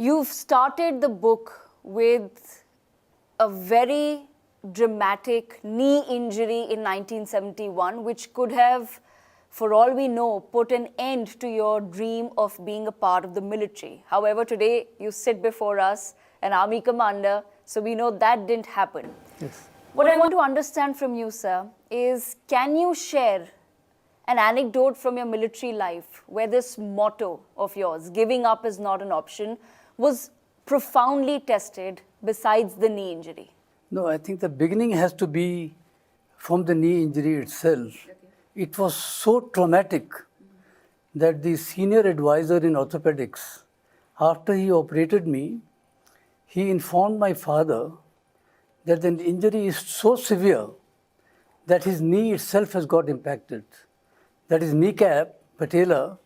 You've started the book with a very dramatic knee injury in 1971, which could have, for all we know, put an end to your dream of being a part of the military. However, today you sit before us, an army commander, so we know that didn't happen. Yes. What I want to understand from you, sir, is can you share an anecdote from your military life where this motto of yours, giving up is not an option, was profoundly tested besides the knee injury? No, I think the beginning has to be from the knee injury itself. Okay. It was so traumatic that the senior advisor in orthopedics, after he operated me, he informed my father that the injury is so severe that his knee itself has got impacted. That his kneecap, patella,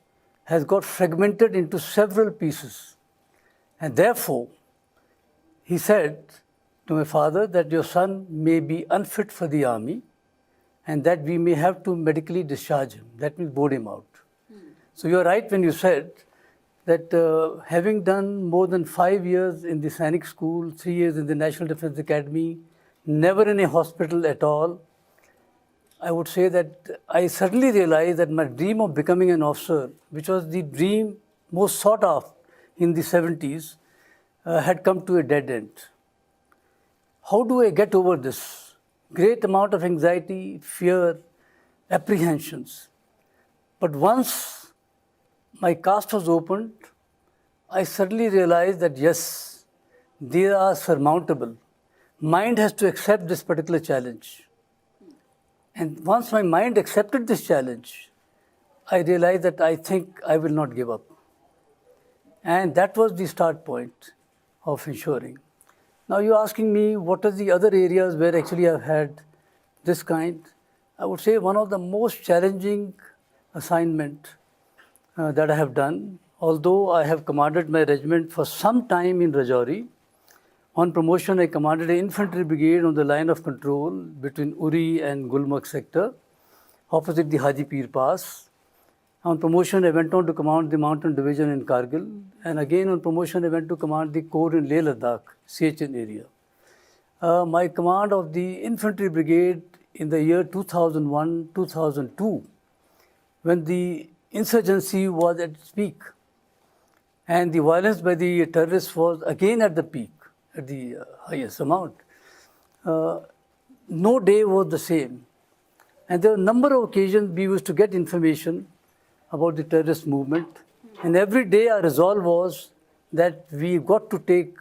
has got fragmented into several pieces. And therefore, he said to my father that your son may be unfit for the army and that we may have to medically discharge him. That means board him out. So you're right when you said that having done more than 5 years in the Sainik School, 3 years in the National Defense Academy, never in a hospital at all, I would say that I suddenly realized that my dream of becoming an officer, which was the dream most sought of in the 70s, had come to a dead end. How do I get over this? Great amount of anxiety, fear, apprehensions. But once my cast was opened, I suddenly realized that yes, they are surmountable. Mind has to accept this particular challenge. And once my mind accepted this challenge, I realized that I think I will not give up. And that was the start point of ensuring. Now you're asking me what are the other areas where actually I've had this kind. I would say one of the most challenging assignment that I have done, although I have commanded my regiment for some time in Rajouri. On promotion, I commanded an infantry brigade on the line of control between Uri and Gulmarg sector, opposite the Haji Pir Pass. On promotion, I went on to command the mountain division in Kargil, and again on promotion, I went to command the corps in Leh Ladakh, Siachen area. My command of the infantry brigade in the year 2001-2002, when the insurgency was at its peak, and the violence by the terrorists was again at the peak, at the highest amount. No day was the same. And there were a number of occasions we used to get information about the terrorist movement. And every day our resolve was that we got to take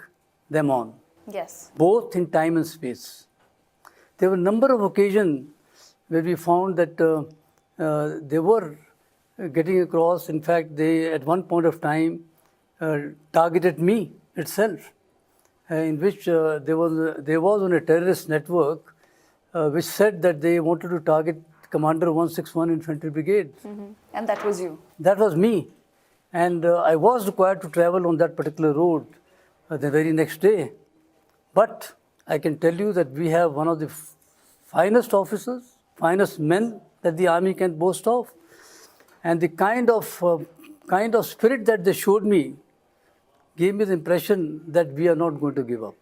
them on. Yes. Both in time and space. There were a number of occasions where we found that they were getting across. In fact, they at one point of time targeted me itself, in which there was on a terrorist network which said that they wanted to target Commander 161 Infantry Brigade. And that was you? That was me. And I was required to travel on that particular road the very next day. But I can tell you that we have one of the finest officers, finest men that the army can boast of. And the kind of spirit that they showed me gave me the impression that we are not going to give up.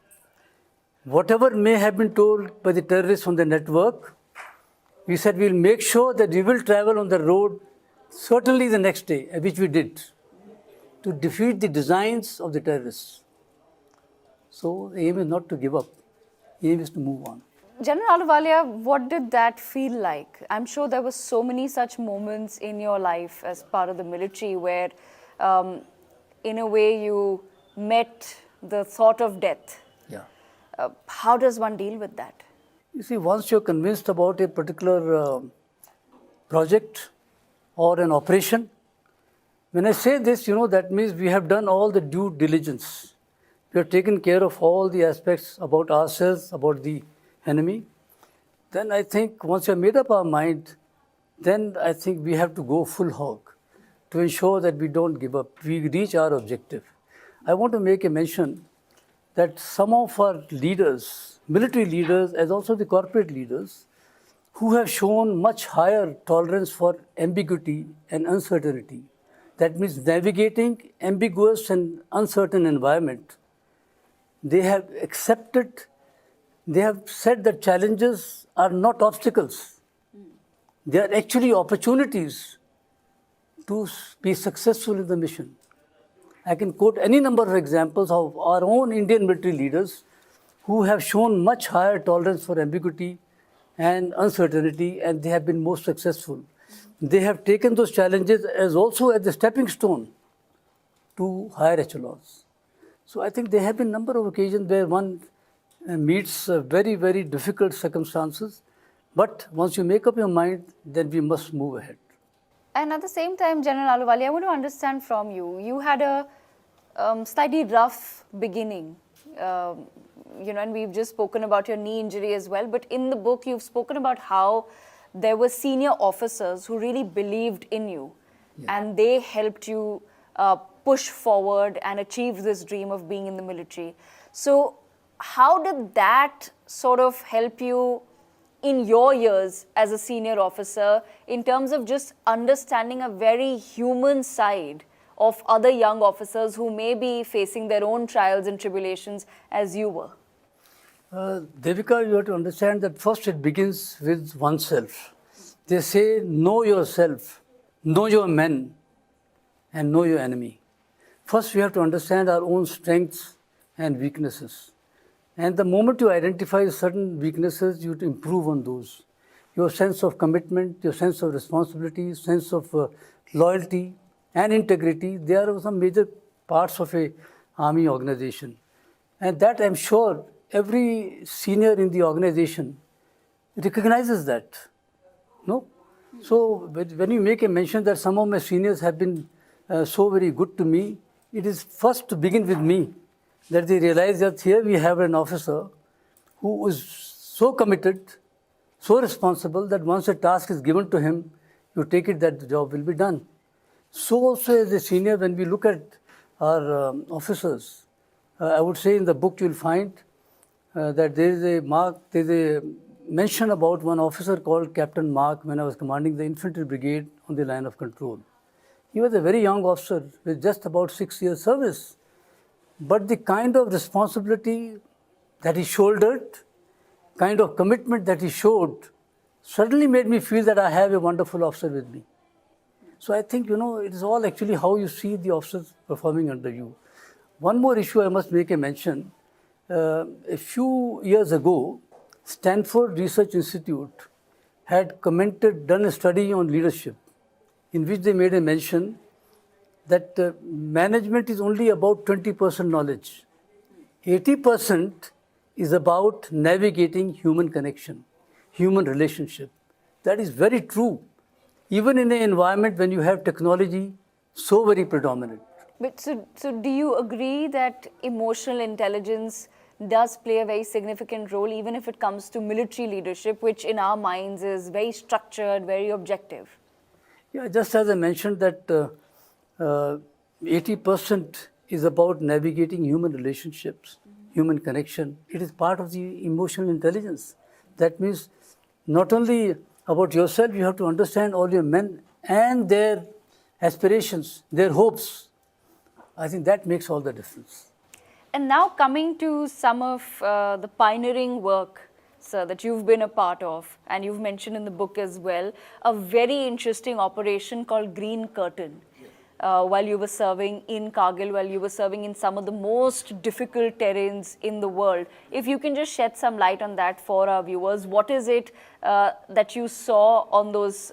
Whatever may have been told by the terrorists on the network, we said we'll make sure that we will travel on the road certainly the next day, which we did, to defeat the designs of the terrorists. So the aim is not to give up. The aim is to move on. General Ahluwalia, what did that feel like? I'm sure there were so many such moments in your life as part of the military where in a way you met the thought of death. Yeah. How does one deal with that? You see, once you're convinced about a particular project or an operation, when I say this, that means we have done all the due diligence. We have taken care of all the aspects about ourselves, about the enemy. Then I think once we have made up our mind, then I think we have to go full hog to ensure that we don't give up, we reach our objective. I want to make a mention that some of our leaders, military leaders as also the corporate leaders, who have shown much higher tolerance for ambiguity and uncertainty That means navigating ambiguous and uncertain environment. They have accepted, they have said that challenges are not obstacles. They are actually opportunities to be successful in the mission. I can quote any number of examples of our own Indian military leaders who have shown much higher tolerance for ambiguity and uncertainty, and they have been most successful. They have taken those challenges as also as a stepping stone to higher echelons. So I think there have been a number of occasions where one meets very, very difficult circumstances, but once you make up your mind, then we must move ahead. And at the same time, General Ahluwalia, I want to understand from you, you had a slightly rough beginning. And we've just spoken about your knee injury as well, but in the book, you've spoken about how there were senior officers who really believed in you, and they helped you push forward and achieve this dream of being in the military. So how did that sort of help you in your years as a senior officer in terms of just understanding a very human side of other young officers who may be facing their own trials and tribulations as you were? Devika, you have to understand that first it begins with oneself. They say, know yourself, know your men, and know your enemy. First, we have to understand our own strengths and weaknesses. And the moment you identify certain weaknesses, you have to improve on those. Your sense of commitment, your sense of responsibility, sense of loyalty and integrity, they are some major parts of a army organization. And that, I'm sure, every senior in the organization recognizes that. No? So when you make a mention that some of my seniors have been so very good to me, it is first to begin with me, that they realize that here we have an officer who is so committed, so responsible, that once a task is given to him, you take it that the job will be done. So also as a senior, when we look at our officers, I would say in the book you'll find that there is a mention about one officer called Captain Mark when I was commanding the infantry brigade on the line of control. He was a very young officer with just about 6 years service. But the kind of responsibility that he shouldered, kind of commitment that he showed, suddenly made me feel that I have a wonderful officer with me. So I think, it is all actually how you see the officers performing under you. One more issue I must make a mention. A few years ago, Stanford Research Institute had done a study on leadership, in which they made a mention that management is only about 20% knowledge. 80% is about navigating human connection, human relationship. That is very true, even in an environment when you have technology so very predominant. But so do you agree that emotional intelligence does play a very significant role, even if it comes to military leadership, which in our minds is very structured, very objective? Yeah, just as I mentioned that 80% is about navigating human relationships, human connection. It is part of the emotional intelligence. That means not only about yourself, you have to understand all your men and their aspirations, their hopes. I think that makes all the difference. And now coming to some of the pioneering work, sir, that you've been a part of, and you've mentioned in the book as well, a very interesting operation called Green Curtain. While you were serving in Kargil, while you were serving in some of the most difficult terrains in the world. If you can just shed some light on that for our viewers, what is it that you saw on those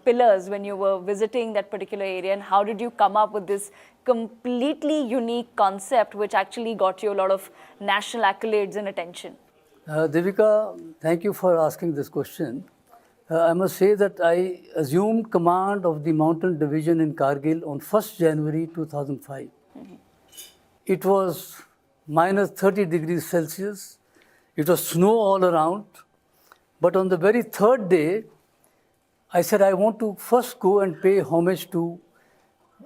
pillars when you were visiting that particular area, and how did you come up with this completely unique concept which actually got you a lot of national accolades and attention? Devika, thank you for asking this question. I must say that I assumed command of the Mountain Division in Kargil on 1st January 2005. It was minus 30 degrees Celsius. It was snow all around. But on the very third day, I said I want to first go and pay homage to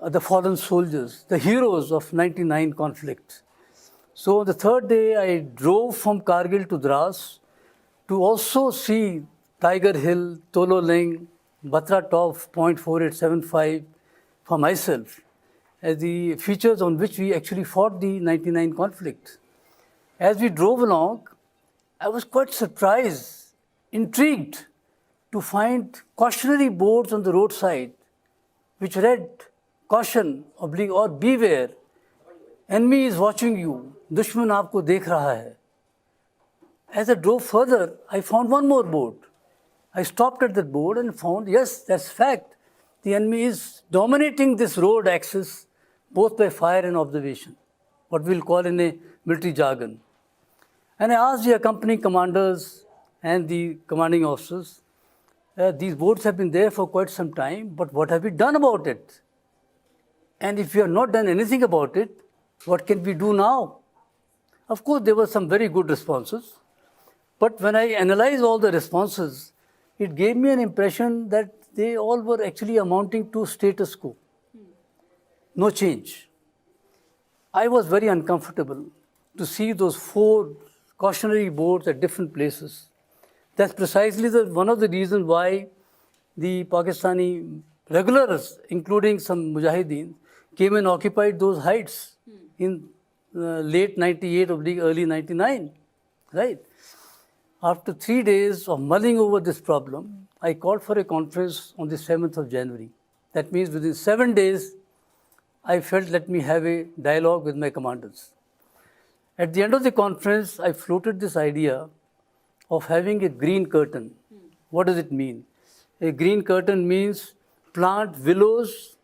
the fallen soldiers, the heroes of 99 conflict. So on the third day, I drove from Kargil to Dras to also see Tiger Hill, Tolo Ling, Batra Top, point 4875 for myself. as the features on which we actually fought the 99 conflict. As we drove along, I was quite surprised, intrigued to find cautionary boards on the roadside which read, caution, oblique, or beware, enemy is watching you, दुश्मन आपको देख रहा है. As I drove further, I found one more board. I stopped at that board and found, yes, that's fact. The enemy is dominating this road axis both by fire and observation, what we'll call in a military jargon. And I asked the accompanying commanders and the commanding officers, these boards have been there for quite some time, but what have we done about it? And if we have not done anything about it, what can we do now? Of course, there were some very good responses, but when I analyzed all the responses, it gave me an impression that they all were actually amounting to status quo. No change. I was very uncomfortable to see those 4 cautionary boards at different places. That's precisely one of the reasons why the Pakistani regulars, including some Mujahideen, came and occupied those heights in late 98 or early 99, right? After 3 days of mulling over this problem, I called for a conference on the 7th of January. That means within 7 days, I felt let me have a dialogue with my commanders. At the end of the conference, I floated this idea of having a green curtain. What does it mean? A green curtain means plant willows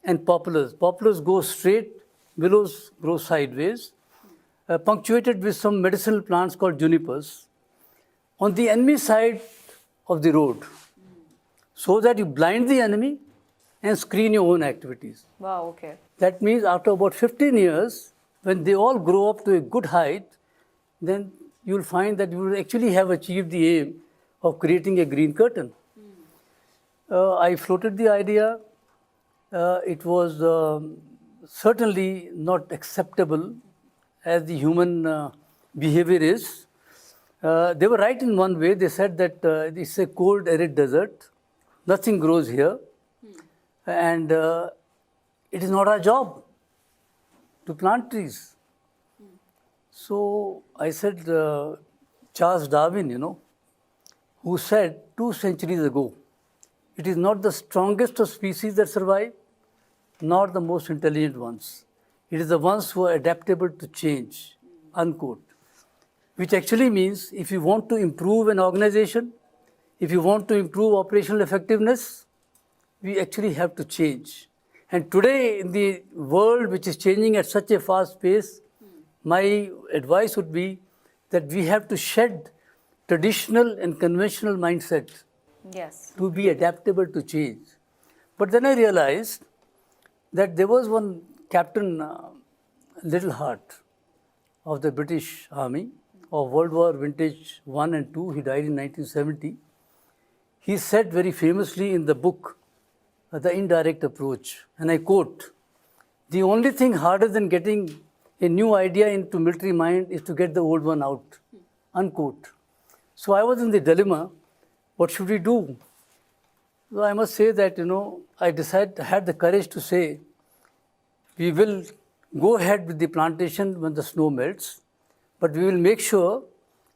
and poplars. Poplars go straight, willows grow sideways, punctuated with some medicinal plants called junipers, on the enemy side of the road, so that you blind the enemy and screen your own activities. Wow, okay. That means after about 15 years, when they all grow up to a good height, then you will find that you will actually have achieved the aim of creating a green curtain. I floated the idea. It was certainly not acceptable as the human behavior is. They were right in one way. They said that it's a cold, arid desert. Nothing grows here. And it is not our job to plant trees. So I said, Charles Darwin, who said 2 centuries ago, it is not the strongest of species that survive, nor the most intelligent ones. It is the ones who are adaptable to change, unquote. Which actually means if you want to improve an organization, if you want to improve operational effectiveness, we actually have to change. And today, in the world which is changing at such a fast pace, my advice would be that we have to shed traditional and conventional mindset to be adaptable to change. But then I realized that there was one Captain Little Heart of the British Army of World War Vintage 1 and 2. He died in 1970. He said very famously in the book, The Indirect Approach, and I quote, "The only thing harder than getting a new idea into military mind is to get the old one out," unquote. So I was in the dilemma, what should we do? So I must say that, I had the courage to say, we will go ahead with the plantation when the snow melts, but we will make sure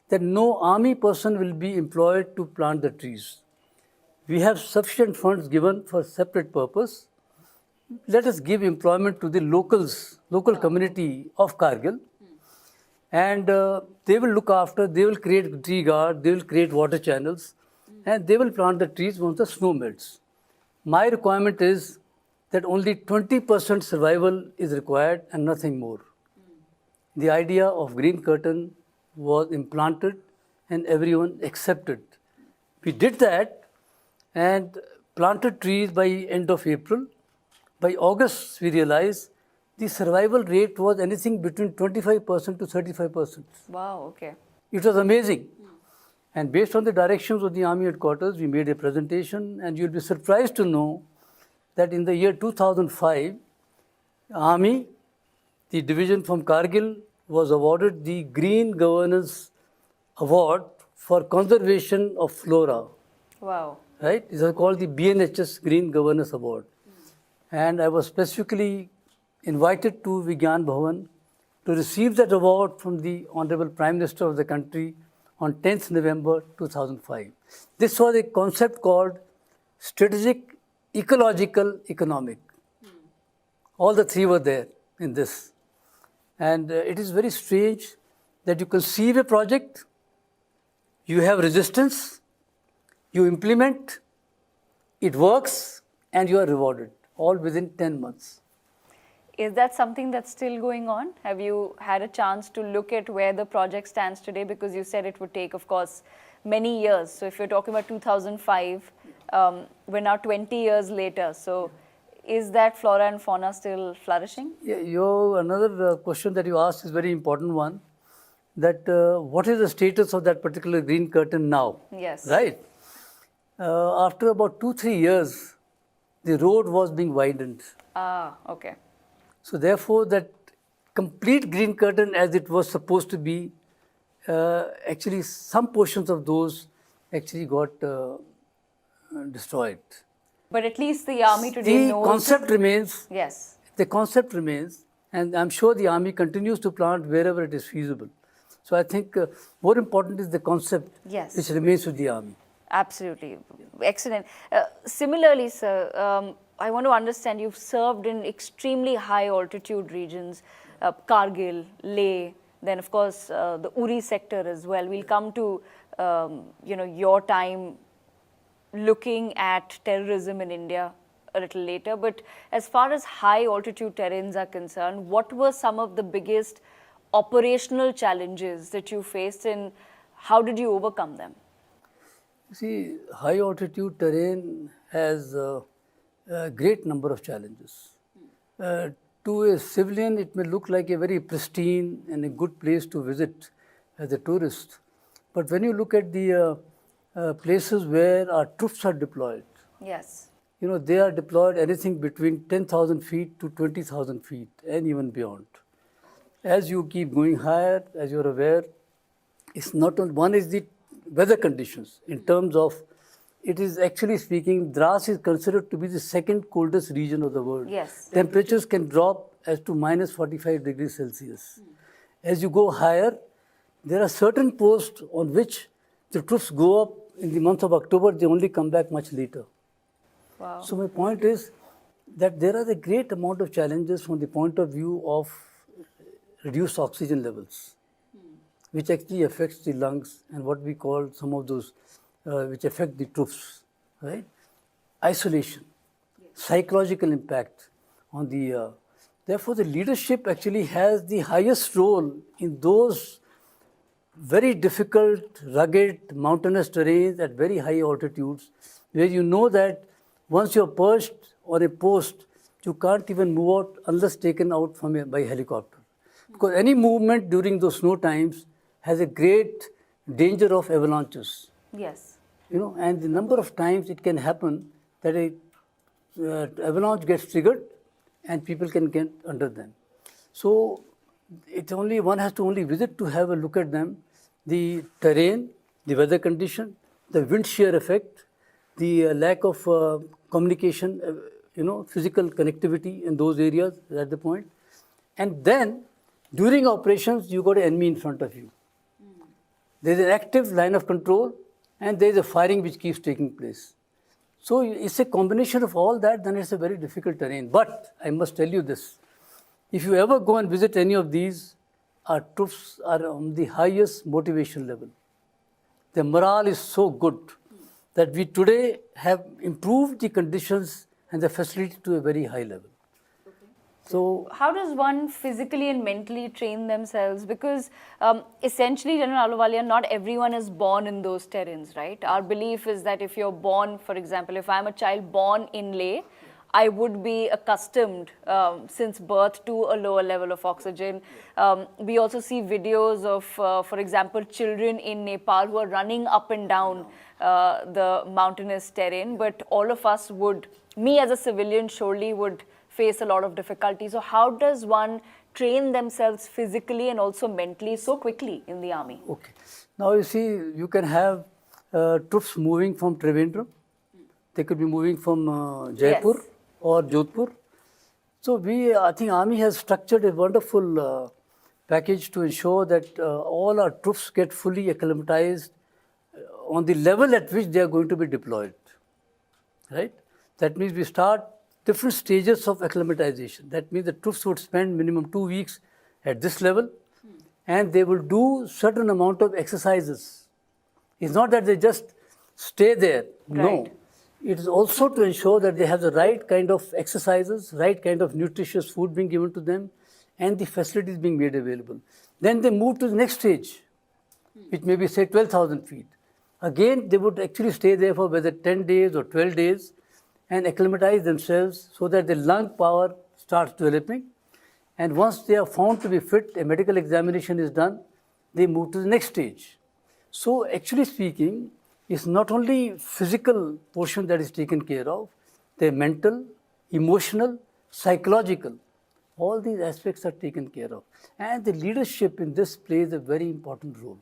that no army person will be employed to plant the trees. We have sufficient funds given for separate purpose. Let us give employment to the local community of Kargil, and they will look after, they will create tree guard, they will create water channels, and they will plant the trees once the snow melts. My requirement is that only 20% survival is required and nothing more. The idea of green curtain was implanted and everyone accepted. We did that and planted trees by end of April. By August, we realized the survival rate was anything between 25% to 35%. Wow, okay. It was amazing. And based on the directions of the Army headquarters, we made a presentation, and you'll be surprised to know that in the year 2005, Army, the division from Kargil, was awarded the Green Governance Award for conservation of flora. Wow. Right? It is called the BNHS Green Governance Award. And I was specifically invited to Vigyan Bhavan to receive that award from the Honorable Prime Minister of the country on 10th November 2005. This was a concept called strategic, ecological, economic. All the three were there in this. And it is very strange that you conceive a project, you have resistance, you implement, it works, and you are rewarded, all within 10 months. Is that something that's still going on? Have you had a chance to look at where the project stands today? Because you said it would take, of course, many years. So if you're talking about 2005, we're now 20 years later. So is that flora and fauna still flourishing? Yeah, another question that you asked is a very important one, that what is the status of that particular green curtain now? Yes. Right? After about 2-3 years, the road was being widened. Ah, okay. So therefore, that complete green curtain as it was supposed to be, actually some portions of those actually got destroyed. But at least the army today knows. The concept remains. Yes. The concept remains, and I'm sure the army continues to plant wherever it is feasible. So I think more important is the concept, Yes, which remains with the army. absolutely. Excellent. Similarly, sir, I want to understand you've served in extremely high altitude regions, Kargil, Leh, then of course the Uri sector as well. We'll come to your time looking at terrorism in India a little later. But as far as high altitude terrains are concerned, what were some of the biggest operational challenges that you faced and how did you overcome them? See, high altitude terrain has a great number of challenges. To a civilian, it may look like a very pristine and a good place to visit as a tourist. But when you look at the places where our troops are deployed, Yes. They are deployed anything between 10,000 feet to 20,000 feet and even beyond. As you keep going higher, as you're aware, it's not only, one is the weather conditions in terms of, it is actually speaking, Dras is considered to be the second coldest region of the world. Yes. Temperatures can drop as to minus 45 degrees Celsius. As you go higher, there are certain posts on which the troops go up in the month of October, they only come back much later. Wow. So my point is that there are a great amount of challenges from the point of view of reduced oxygen levels, which actually affects the lungs and what we call some of those which affect the troops, right? Isolation, psychological impact on the, therefore the leadership actually has the highest role in those very difficult, rugged, mountainous terrains at very high altitudes, where you know that once you're perched on a post, you can't even move out unless taken out by helicopter. Because any movement during those snow times has a great danger of avalanches. Yes. And the number of times it can happen that a avalanche gets triggered and people can get under them. So one has to only visit to have a look at them. The terrain, the weather condition, the wind shear effect, the lack of communication, physical connectivity in those areas, that's the point. And then during operations, you got an enemy in front of you. There's an active line of control and there's a firing which keeps taking place. So it's a combination of all that, then it's a very difficult terrain. But I must tell you this, if you ever go and visit any of these, our troops are on the highest motivation level. The morale is so good that we today have improved the conditions and the facility to a very high level. So how does one physically and mentally train themselves? Because essentially, General Ahluwalia, not everyone is born in those terrains, right? Our belief is that if you're born, for example, if I'm a child born in Leh, I would be accustomed since birth to a lower level of oxygen. We also see videos of, for example, children in Nepal who are running up and down the mountainous terrain. But all of us would, me as a civilian surely would face a lot of difficulty. So how does one train themselves physically and also mentally so quickly in the army? Okay. Now you see, you can have troops moving from Trivandrum. They could be moving from Jaipur or Jodhpur. So I think Army has structured a wonderful package to ensure that all our troops get fully acclimatized on the level at which they are going to be deployed, right? That means we start different stages of acclimatization. That means the troops would spend minimum 2 weeks at this level, and they will do certain amount of exercises. It's not that they just stay there. No. Right. It is also to ensure that they have the right kind of exercises, right kind of nutritious food being given to them, and the facilities being made available. Then they move to the next stage, which may be, say, 12,000 feet. Again, they would actually stay there for whether 10 days or 12 days and acclimatize themselves so that the lung power starts developing. And once they are found to be fit, a medical examination is done, they move to the next stage. So actually speaking, it's not only physical portion that is taken care of, the mental, emotional, psychological, all these aspects are taken care of. And the leadership in this plays a very important role,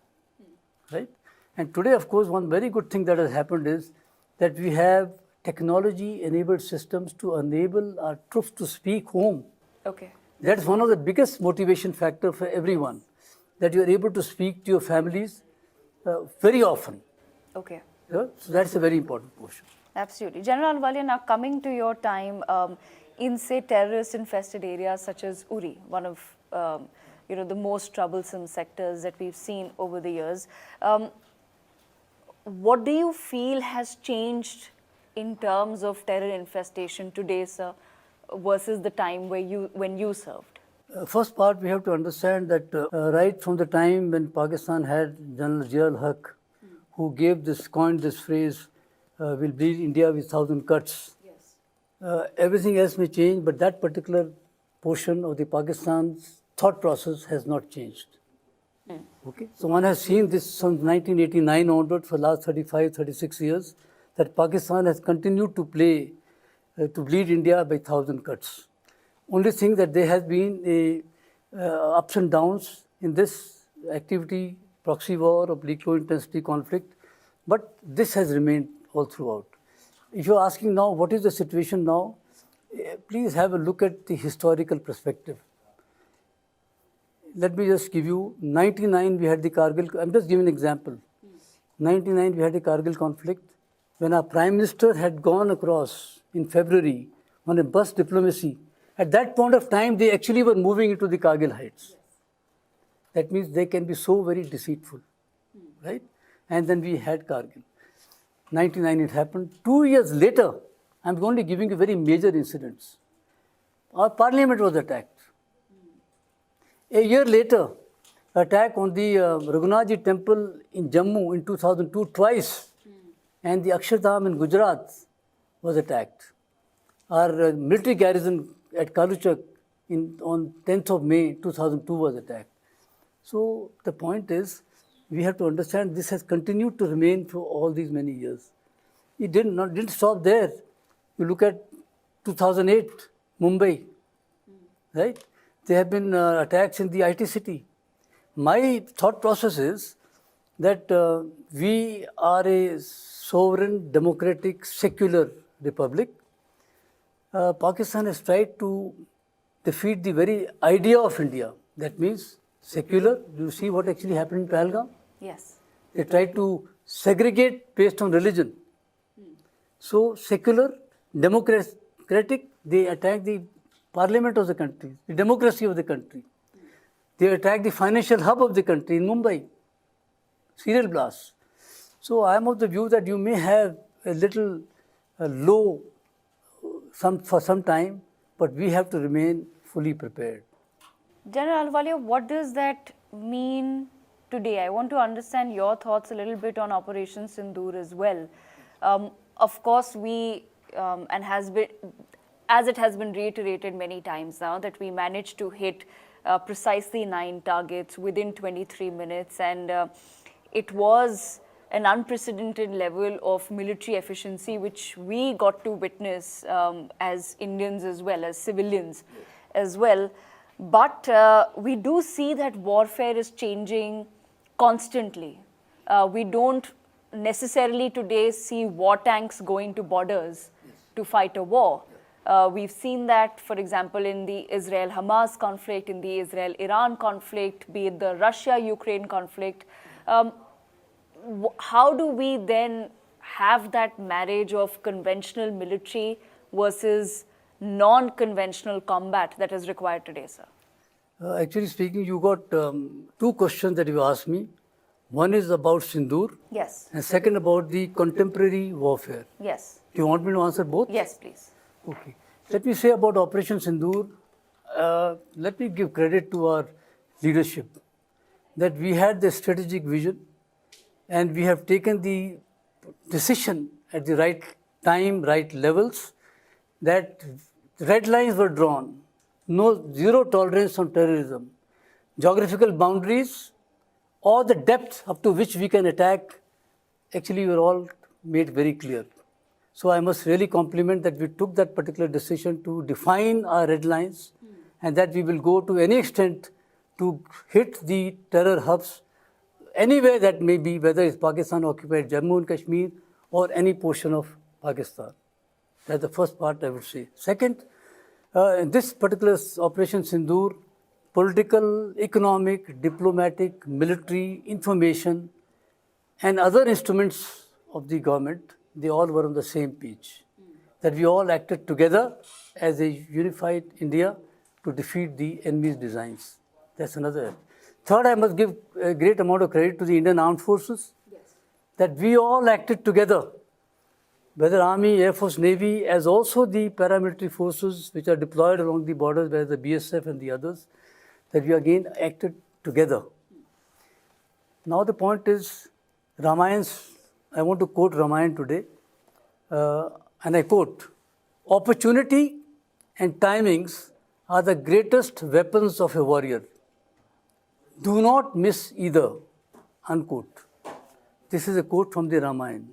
right? And today, of course, one very good thing that has happened is that we have technology-enabled systems to enable our troops to speak home. Okay. That's one of the biggest motivation factor for everyone, that you are able to speak to your families very often. Okay. Yeah? So that's a very important portion. Absolutely. General Ahluwalia, now coming to your time in, say, terrorist-infested areas such as Uri, one of the most troublesome sectors that we've seen over the years. What do you feel has changed in terms of terror infestation today, sir, versus the time when you served? First part, we have to understand that right from the time when Pakistan had General Haq, who coined this phrase, "We'll bleed India with 1,000 cuts." Yes. Everything else may change, but that particular portion of the Pakistan's thought process has not changed. Okay, so one has seen this from 1989 onward for the last 35, 36 years, that Pakistan has continued to bleed India by 1,000 cuts. Only thing that there has been ups and downs in this activity, proxy war or low intensity conflict, but this has remained all throughout. If you're asking now, what is the situation now? Please have a look at the historical perspective. Let me just give you, 99 we had the Kargil, I'm just giving an example. 99 we had the Kargil conflict, when our Prime Minister had gone across in February on a bus diplomacy. At that point of time, they actually were moving into the Kargil heights. That means they can be so very deceitful, right? And then we had Kargil. 99 it happened. 2 years later, I'm only giving you very major incidents. Our parliament was attacked. A year later, attack on the Raghunathji temple in Jammu in 2002 twice, and the Akshardham in Gujarat was attacked. Our military garrison at Kaluchak on 10th of May 2002 was attacked. So the point is, we have to understand this has continued to remain for all these many years. It didn't stop there. You look at 2008, Mumbai, right? There have been attacks in the IT city. My thought process is that we are a sovereign, democratic, secular republic. Pakistan has tried to defeat the very idea of India. That means secular. Do you see what actually happened in Pahalgam? Yes. They tried to segregate based on religion. So secular, democratic, they attack the parliament of the country, the democracy of the country. They attack the financial hub of the country in Mumbai. Serial blasts. So I am of the view that you may have a little low for some time, but we have to remain fully prepared. General Ahluwalia, what does that mean today? I want to understand your thoughts a little bit on Operation Sindur as well. Of course, as it has been reiterated many times now, that we managed to hit precisely 9 targets within 23 minutes, and it was an unprecedented level of military efficiency which we got to witness as Indians as well, as civilians as well. But we do see that warfare is changing constantly. We don't necessarily today see war tanks going to borders to fight a war. We've seen that, for example, in the Israel-Hamas conflict, in the Israel-Iran conflict, be it the Russia-Ukraine conflict. How do we then have that marriage of conventional military versus non-conventional combat that is required today, sir? Actually speaking, you got two questions that you asked me. One is about Sindur. Yes. And second about the contemporary warfare. Yes. Do you want me to answer both? Yes, please. Okay. Let me say about Operation Sindur, let me give credit to our leadership that we had the strategic vision and we have taken the decision at the right time, right levels, that red lines were drawn. Zero tolerance on terrorism. Geographical boundaries or the depth up to which we can attack actually were all made very clear. So I must really compliment that we took that particular decision to define our red lines and that we will go to any extent to hit the terror hubs anywhere that may be, whether it's Pakistan occupied Jammu and Kashmir or any portion of Pakistan. That's the first part I would say. Second, in this particular Operation Sindur, political, economic, diplomatic, military, information and other instruments of the government, they all were on the same page. That we all acted together as a unified India to defeat the enemy's designs. That's another. Third, I must give a great amount of credit to the Indian Armed Forces. Yes. That we all acted together, whether Army, Air Force, Navy, as also the paramilitary forces which are deployed along the borders, whether the BSF and the others, that we again acted together. Now the point is, Ramayan's, I want to quote Ramayan today, and I quote, "Opportunity and timings are the greatest weapons of a warrior. Do not miss either," unquote. This is a quote from the Ramayana.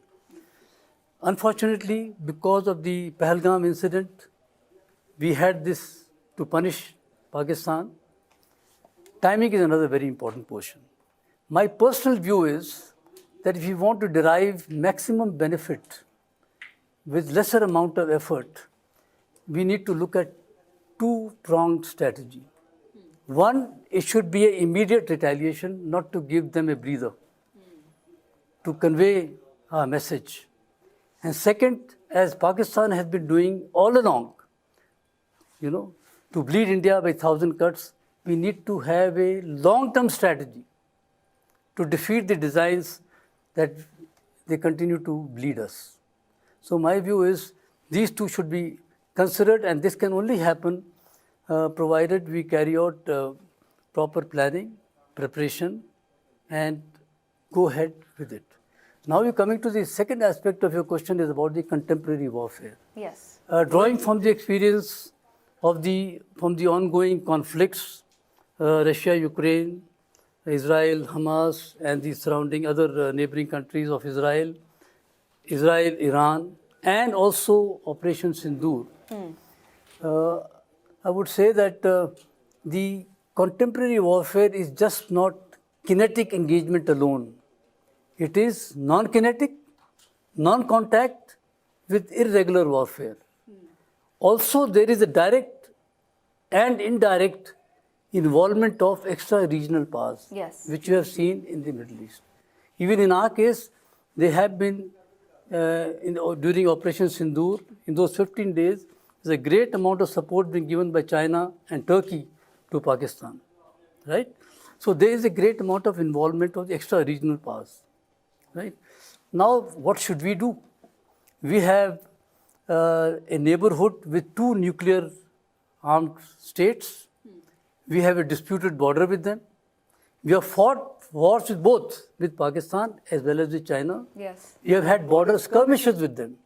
Unfortunately, because of the Pahalgam incident, we had this to punish Pakistan. Timing is another very important portion. My personal view is that if you want to derive maximum benefit with lesser amount of effort, we need to look at two-pronged strategy. One, it should be an immediate retaliation, not to give them a breather, to convey our message. And second, as Pakistan has been doing all along, to bleed India by 1,000 cuts, we need to have a long-term strategy to defeat the designs that they continue to bleed us. So my view is these two should be considered, and this can only happen provided we carry out proper planning, preparation, and go ahead with it. Now you're coming to the second aspect of your question is about the contemporary warfare. Yes. Drawing from the experience of from the ongoing conflicts, Russia, Ukraine, Israel, Hamas, and the surrounding other neighboring countries of Israel, Iran, and also Operation Sindur. I would say that the contemporary warfare is just not kinetic engagement alone. It is non-kinetic, non-contact with irregular warfare. Also, there is a direct and indirect involvement of extra-regional powers, yes, which you have seen in the Middle East. Even in our case, they have been, during Operation Sindur, in those 15 days, there's a great amount of support being given by China and Turkey to Pakistan, right? So there is a great amount of involvement of the extra-regional powers, right? Now, what should we do? We have a neighborhood with two nuclear armed states. We have a disputed border with them. We have fought wars with both, with Pakistan as well as with China. Yes. We have had border skirmishes with them.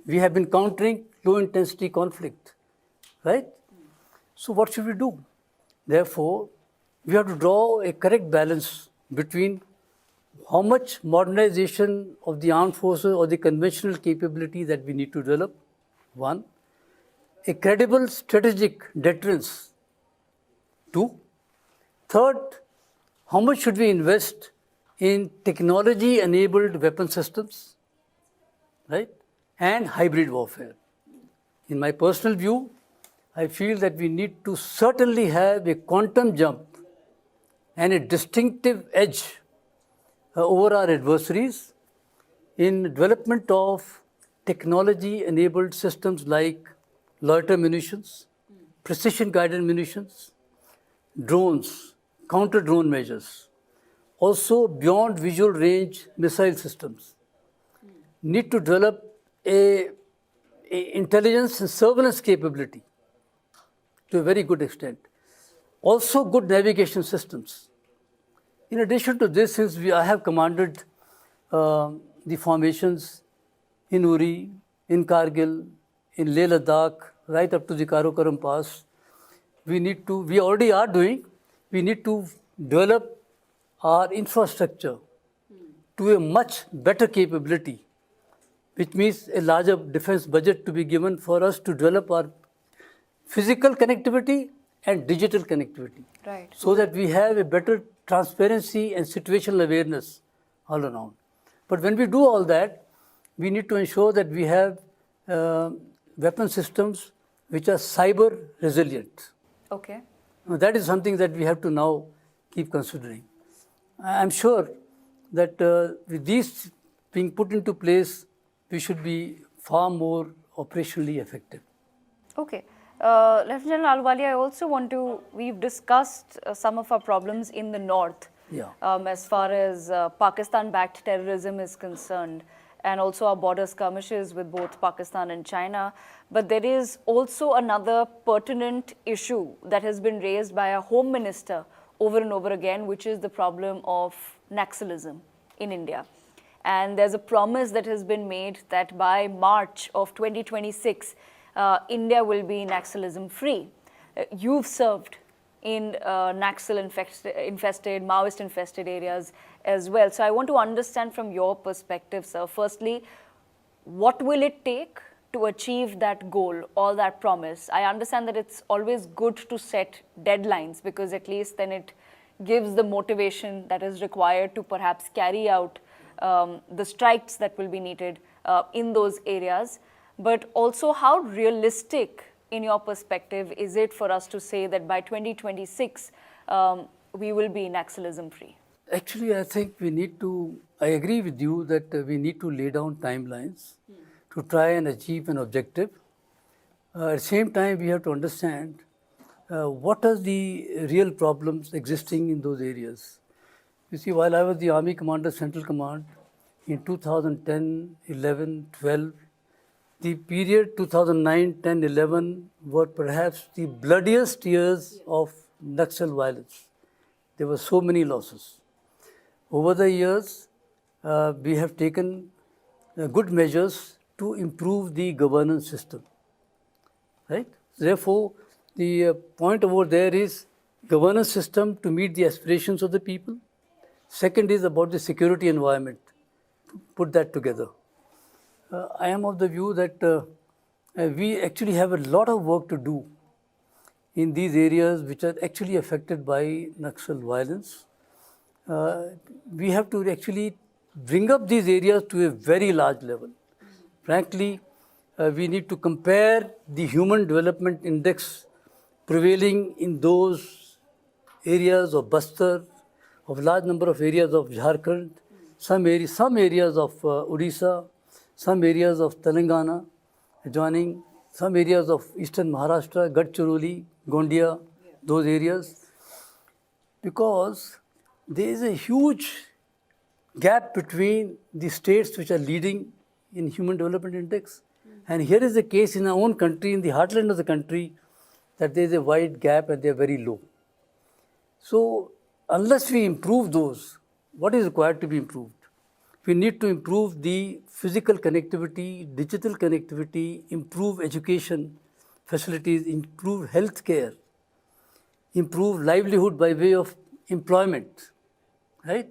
We have been countering low-intensity conflict, right? So what should we do? Therefore, we have to draw a correct balance between how much modernization of the armed forces or the conventional capability that we need to develop, one. A credible strategic deterrence, two. Third, how much should we invest in technology-enabled weapon systems, right? And hybrid warfare. In my personal view, I feel that we need to certainly have a quantum jump and a distinctive edge over our adversaries in development of technology-enabled systems like loiter munitions, precision-guided munitions, drones, counter-drone measures, also beyond visual range missile systems. Need to develop a intelligence and surveillance capability to a very good extent. Also good navigation systems. In addition to this, since I have commanded the formations in Uri, in Kargil, in Leh Ladakh, right up to the Karakoram Pass, we already are doing, we need to develop our infrastructure to a much better capability, which means a larger defense budget to be given for us to develop our physical connectivity and digital connectivity. Right. So that we have a better transparency and situational awareness all around. But when we do all that, we need to ensure that we have weapon systems which are cyber resilient. Okay. Now, that is something that we have to now keep considering. I am sure that with these being put into place, we should be far more operationally effective. Okay. Lt General Ahluwalia, we've discussed some of our problems in the north, as far as Pakistan-backed terrorism is concerned, and also our border skirmishes with both Pakistan and China. But there is also another pertinent issue that has been raised by our Home Minister over and over again, which is the problem of Nationalism in India. And there's a promise that has been made that by March of 2026, India will be Nationalism free. You've served in Naxal-infested, Maoist-infested areas as well. So I want to understand from your perspective, sir, firstly, what will it take to achieve that goal or that promise? I understand that it's always good to set deadlines because at least then it gives the motivation that is required to perhaps carry out the strikes that will be needed in those areas. But also, how realistic, in your perspective, is it for us to say that by 2026, we will be Naxalism free? Actually, I think I agree with you that we need to lay down timelines to try and achieve an objective. At the same time, we have to understand what are the real problems existing in those areas. You see, while I was the Army Commander, Central Command, in 2010, 11, 12, the period 2009, 10, 11 were perhaps the bloodiest years of Naxal violence. There were so many losses. Over the years, we have taken good measures to improve the governance system. Right? Therefore, the point over there is governance system to meet the aspirations of the people. Second is about the security environment, to put that together. I am of the view that we actually have a lot of work to do in these areas which are actually affected by Naxal violence. We have to actually bring up these areas to a very large level. Frankly, we need to compare the Human Development Index prevailing in those areas of Bastar, of large number of areas of Jharkhand, some areas of Odisha, some areas of Telangana adjoining, some areas of eastern Maharashtra, Gadchiroli, Gondia, those areas. Because there is a huge gap between the states which are leading in Human Development Index. And here is the case in our own country, in the heartland of the country, that there is a wide gap and they are very low. So unless we improve those, what is required to be improved? We need to improve the physical connectivity, digital connectivity, improve education facilities, improve health care, improve livelihood by way of employment, right?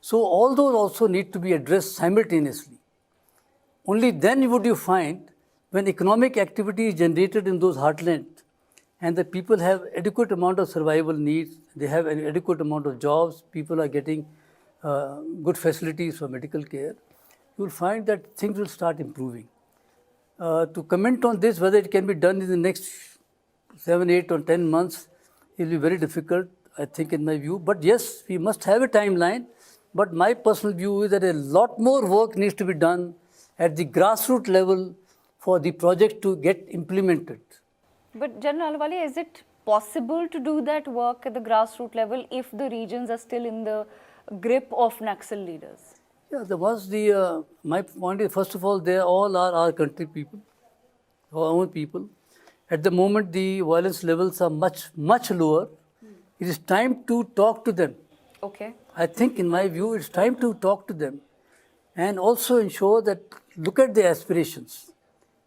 So all those also need to be addressed simultaneously. Only then would you find when economic activity is generated in those heartland and the people have adequate amount of survival needs, they have an adequate amount of jobs, people are getting good facilities for medical care, you will find that things will start improving. To comment on this, whether it can be done in the next 7, 8 or 10 months, it will be very difficult, I think, in my view. But yes, we must have a timeline. But my personal view is that a lot more work needs to be done at the grassroots level for the project to get implemented. But General Ahluwalia, is it possible to do that work at the grassroots level if the regions are still in the grip of Naxal leaders? Yeah, there was the, my point is, first of all, they all are our country people, our own people. At the moment, the violence levels are much, much lower. It is time to talk to them. Okay. I think, in my view, it's time to talk to them and also ensure that, look at their aspirations,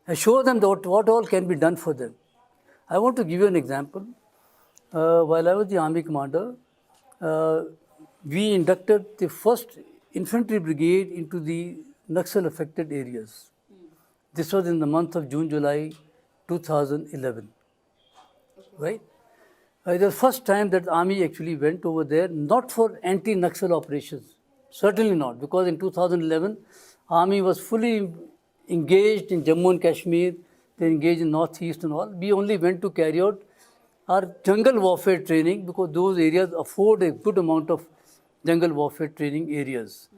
assure them that what all can be done for them. I want to give you an example. While I was the army commander, we inducted the first infantry brigade into the Naxal affected areas. This was in the month of June, July 2011. Right? It was the first time that the army actually went over there, not for anti-Naxal operations, certainly not, because in 2011, army was fully engaged in Jammu and Kashmir, they engaged in northeast and all. We only went to carry out our jungle warfare training because those areas afford a good amount of jungle warfare training areas.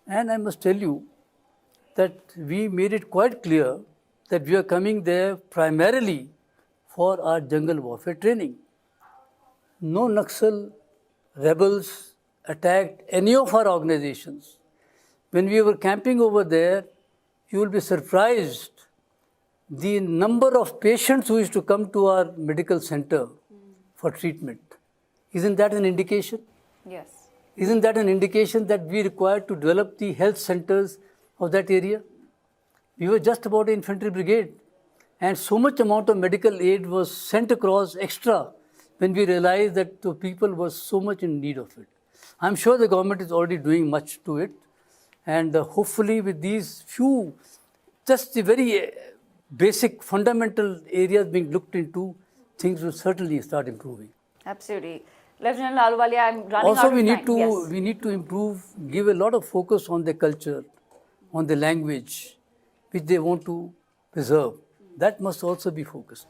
And I must tell you that we made it quite clear that we are coming there primarily for our jungle warfare training. No Naxal rebels attacked any of our organizations. When we were camping over there, you will be surprised the number of patients who used to come to our medical center for treatment. Isn't that an indication? Yes. Isn't that an indication that we required to develop the health centers of that area? We were just about an infantry brigade, and so much amount of medical aid was sent across extra when we realized that the people were so much in need of it. I'm sure the government is already doing much to it, and hopefully with these few, just the very basic fundamental areas being looked into, things will certainly start improving. Absolutely. Lieutenant Ahluwalia, I'm running also, out of time. We need to improve, give a lot of focus on the culture, on the language, which they want to preserve. That must also be focused.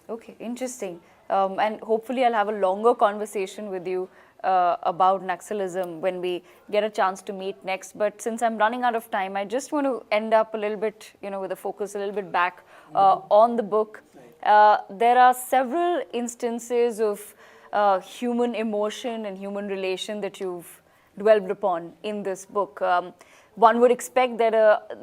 Okay, interesting. And hopefully I'll have a longer conversation with you about Naxalism when we get a chance to meet next. But since I'm running out of time, I just want to end up a little bit, with the focus a little bit back on the book. There are several instances of human emotion and human relation that you've dwelled upon in this book. One would expect that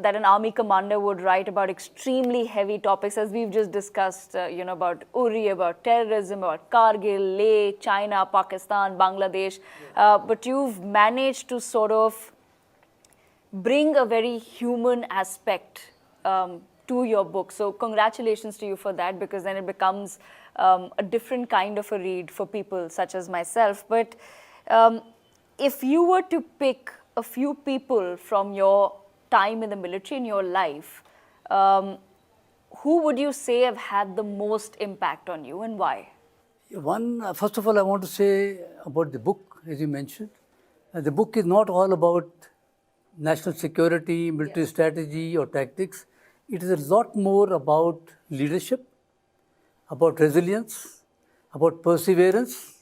that an army commander would write about extremely heavy topics, as we've just discussed, about Uri, about terrorism, about Kargil, Leh, China, Pakistan, Bangladesh. But you've managed to sort of bring a very human aspect to your book. So congratulations to you for that, because then it becomes a different kind of a read for people such as myself. But if you were to pick a few people from your time in the military in your life, who would you say have had the most impact on you and why? First of all, I want to say about the book, as you mentioned. The book is not all about national security, military strategy or tactics. It is a lot more about leadership, about resilience, about perseverance,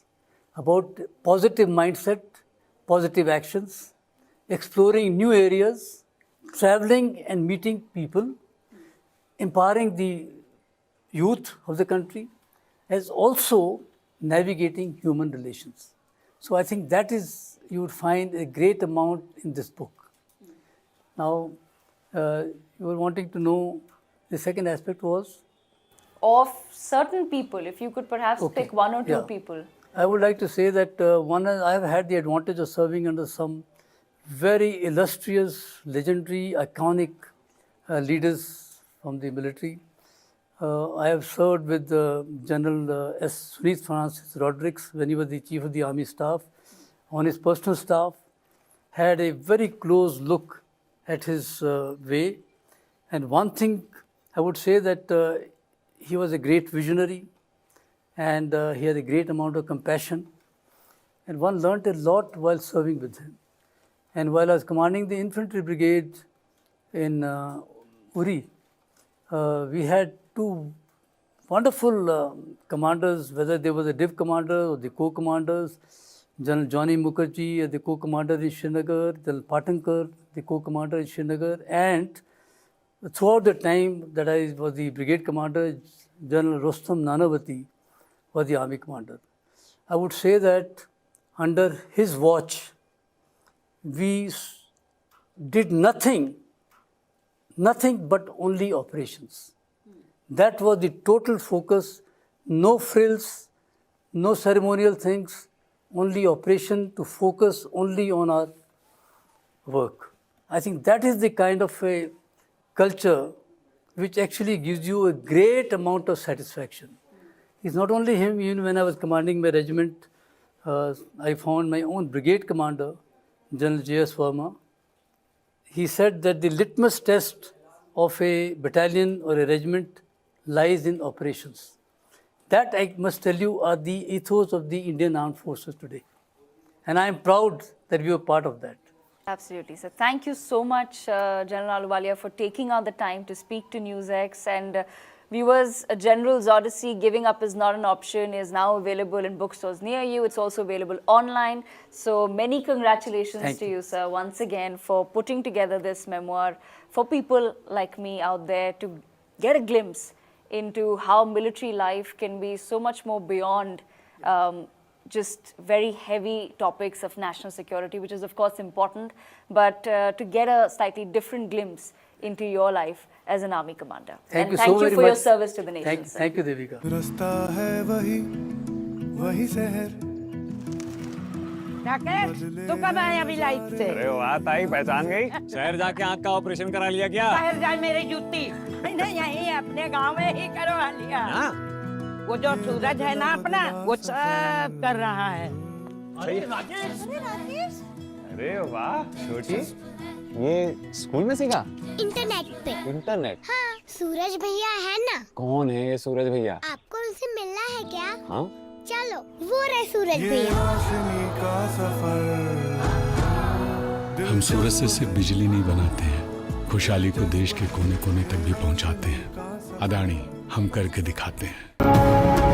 about positive mindset, positive actions, exploring new areas, traveling and meeting people, empowering the youth of the country, as also navigating human relations. So I think that is, you would find a great amount in this book. Now, you were wanting to know the second aspect was? Of certain people, if you could perhaps pick one or two people. I would like to say that I have had the advantage of serving under some very illustrious, legendary, iconic leaders from the military. I have served with General S. Sunith Francis Rodericks when he was the Chief of the Army Staff. On his personal staff, had a very close look at his way. And one thing I would say that he was a great visionary, and he had a great amount of compassion. And one learnt a lot while serving with him. And while I was commanding the infantry brigade in Uri, we had two wonderful commanders, whether they were the div commander or the co-commanders, General Johnny Mukherjee, the co-commander in Srinagar, General Patankar, the co-commander in Srinagar, and throughout the time that I was the brigade commander, General Rostam Nanavati was the army commander. I would say that under his watch, we did nothing but only operations. That was the total focus, no frills, no ceremonial things, only operation to focus only on our work. I think that is the kind of a culture which actually gives you a great amount of satisfaction. It's not only him, even when I was commanding my regiment, I found my own brigade commander, General J.S. Verma. He said that the litmus test of a battalion or a regiment lies in operations. That, I must tell you, are the ethos of the Indian Armed Forces today. And I am proud that we were part of that. Absolutely, sir. Thank you so much, General Ahluwalia, for taking out the time to speak to NewsX. And viewers, General's Odyssey, Giving Up Is Not an Option, is now available in bookstores near you. It's also available online. So many congratulations to you, sir, once again, for putting together this memoir for people like me out there to get a glimpse into how military life can be so much more beyond just very heavy topics of national security, which is of course important, but to get a slightly different glimpse into your life as an army commander. Thank you so very for much. your service to the nation. Thank you, Devika. तू कब आया अभी life से? अरे वाह ताई, पहचान गई? शहर जाके आँख का ऑपरेशन करा लिया क्या? शहर जाए मेरी जूती नहीं, यहीं अपने गांव में ही करवा लिया। वो जो सूरज है ना अपना, वो सब कर रहा है। अरे राकेश! अरे वाह छोटी, ये स्कूल में सीखा? इंटरनेट पे। इंटरनेट? हाँ, सूरज भैया है ना? कौन है ये सूरज भैया? आपको उनसे मिलना है क्या? हाँ? चलो, वो रहे सूरज भैया। हम सूरज से सिर्फ बिजली नहीं बनाते हैं, खुशहाली को देश के कोने कोने तक भी पहुंचाते हैं। अदानी, हम करके दिखाते हैं।